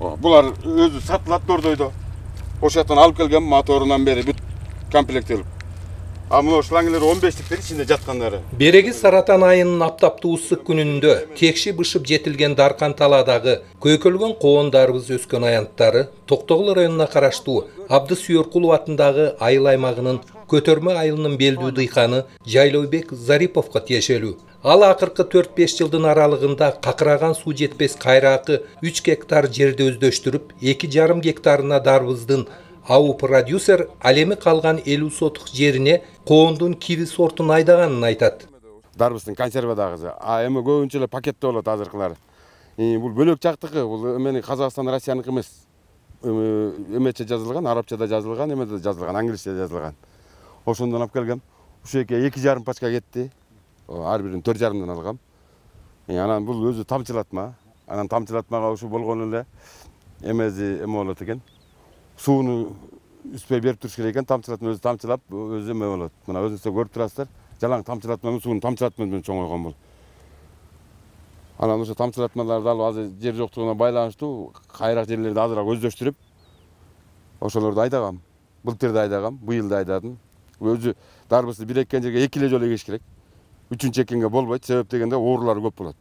Bular özü satılат Дордойдо. Ошоктон алып келген моторунан бери бүт комплектелип. А мына шлангелер 15-тиктер ичинде жаткандары. Береги Саратан айынын аптаптуу ысык күнүндө текши бышып жетилген Даркан таладагы көйкөлгөн коондарыбыз өскөн аянттары Токтогул районуна караштуу Абдысүйөркулов атындагы айыл аймагынын Көтөрмө айылынын белдүү дыйканы Жайлообек Зариповго тиешелүү. Ал акыркы 4-5 жылдын аралыгында какыраган суу жетпес кайракы 3 гектар жерди өздөштүрүп, 2,5 гектарына дарбыздын ау продюсер ал эми калган 50 сотук жерине коондун киви сортун айдаганын айтат. Дарбыздын консервадагысы. А эми көбүнчө эле пакетте болот азыркылары. Бул бөлөк жактыкы, бул эмени Казакстан, Россияныкы эмес. Эмече жазылган, арабчада жазылган, эмеде жазылган, англисче жазылган. Ошондон алып келгем. Ушеке 2,5 пачка кетти. Ар бирин 4,5дан алгам. Анан бул өзү тамчылатма. Анан тамчылатмага ушу болгон эле эмези эме болот экен. Сууну үспөй берип туруш керек экен, тамчылатма өзү тамчылап, өзү эме болот. Мына өзүңүздөр көрүп турасыздар. Жалаң тамчылатма менен сууну тамчылатма менен чоңойгон бул. Анан ошо тамчылатмаларды алып азыр жер жоктугуна байланыштуу кайрак жерлерди азыраак өздөштүрүп, ошолорду айдагам. Былтыр да айдагам, быйыл да айдадым. Өзү дарбызды бир эккен жерге 2 эле жолу эгиш керек. 3-чү эккенге болбойт, себеп дегенде оорулары көп болот.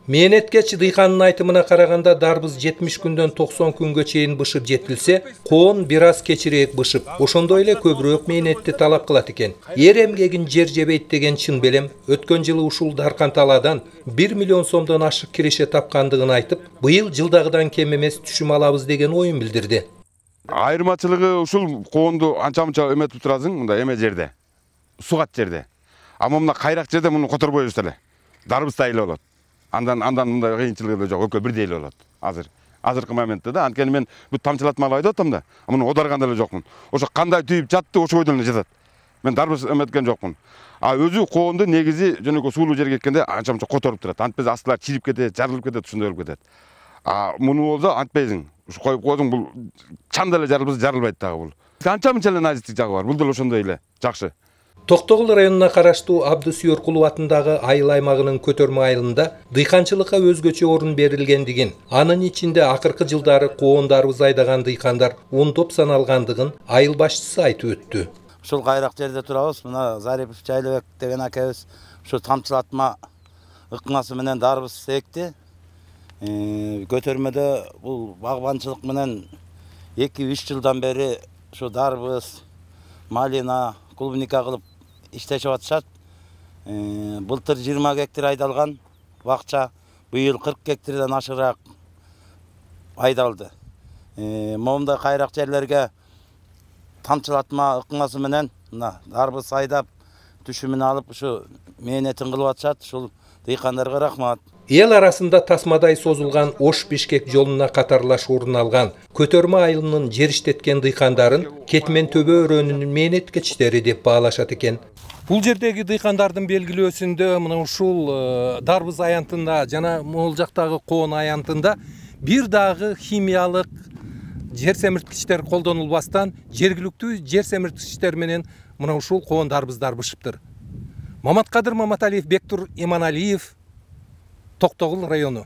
Мээнеткеч дыйкандын айтымына караганда дарбыз 70 күндөн 90 күнгө чейин бышып жетилсе, коон бир аз кечирээк бышып, ошондой эле көбүрөөк мээнетти талап кылат экен. Эр эмгегин жер жебейт деген чын белем, өткөн жылы ушул Даркан талаадан 1 миллион сомдон ашык киреше тапкандыгын айтып, быйыл жылдагыдан кем эмес түшүм алабыз деген оюн билдирди. Айырмачылыгы ушул коонду анча-мынча эметип турасың, мында эме жерде, сугат жерде. Ама мына кайрак жерде муну которбой жүрсө эле. Дарбыздай эле болот. Андан мындай кыйынчылыгы эле жок, экөө бирдей эле болот. Азыркы моментте да, анткени мен бут тамчылатмалы айдап атам да, муну оодарган эле жокмун. Ошо кандай түйүп жатты, ошо бойдон эле жатат. Мен дарбыз эметкен жокмун. А өзү коонду негизи жөнөкөй суулуу жерге кеткенде анча-мынча которуп турат. Антпесе астылар чирип кетет, жарылып кетет, ушундай болуп кетет. А муну болсо антпейсиң. Ушу коюп койдуң, бул чанда эле жарылбаса жарылбайт дагы бул. Анча-мынча эле назиктик жагы бар. Бул деле ошондой эле жакшы. Токтогул районуна караштуу Абдысүйөркулов атындагы айыл аймагынын Көтөрмө айылында дыйканчылыкка өзгөчө орун берилгендигин, анын ичинде акыркы жылдары коондарыбыз айдаган дыйкандар ондоп саналгандыгын айыл башчысы айтып өттү. Ушул кайрак жерде турабыз. Мына Зарипов Жайлообек деген акебиз ушу тамчылатма ыкмасы менен дарбыз экти. Көтөрмөдө бул багбанчылык менен 2-3 жылдан бери ушу дарбыз, малина, клубника кылып иштешип атышат. Былтыр 20 гектар айдалган бакча, быйыл 40 гектардан ашыраак айдалды. Момундай кайрак жерлерге тамчылатма ыкмасы менен мына дарбыз айдап, түшүмүн алып, ушу мээнетин кылып атышат. Ушул дыйкандарга рахмат. Эл арасында тасмадай созулган Ош-Бишкек жолуна катарлаш орун алган Көтөрмө айылынын жер иштеткен дыйкандарын Кетмен төбө өрөөнүнүн мээнеткечтери деп баалашат экен. Бул жердеги дыйкандардын белгилөөсүндө мына ушул дарбыз аянтында жана могул жактагы коон аянтында бир дагы химиялык жер семирткичтер колдонулбастан жергиликтүү жер семирткичтер менен мына ушул коон дарбыздар бышыптыр. Маматкадыр Маматалиев, Бектур Иманалиев, Токтогул району.